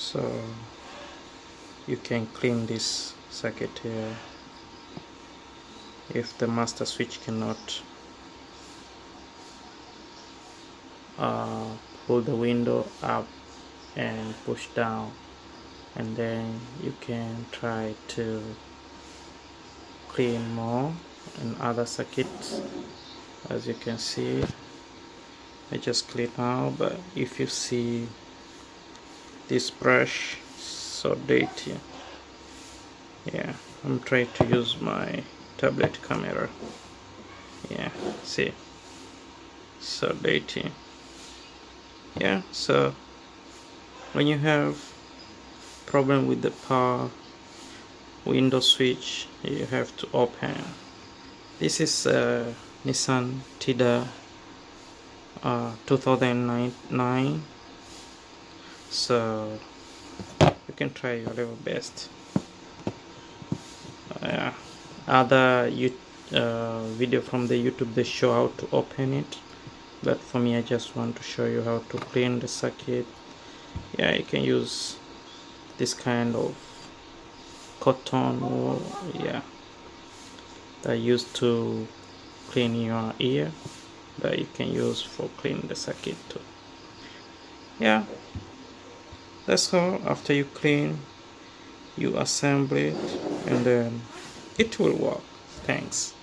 So you can clean this circuit here if the master switch cannot pull the window up and push down, and then you can try to clean more in other circuits. As you can see, I just clean now, but if you see this brush so dirty, yeah, I'm trying to use my tablet camera. Yeah, see, so dirty. Yeah, so when you have problem with the power window switch, you have to open. This is Nissan Tiida 2009, so you can try your level best. Other video from the YouTube, they show how to open it, but for me I just want to show you how to clean the circuit. Yeah, you can use this kind of cotton wool, yeah, that used to clean your ear, that you can use for cleaning the circuit too. Yeah, that's all. After you clean, you assemble it, and then it will work. Thanks.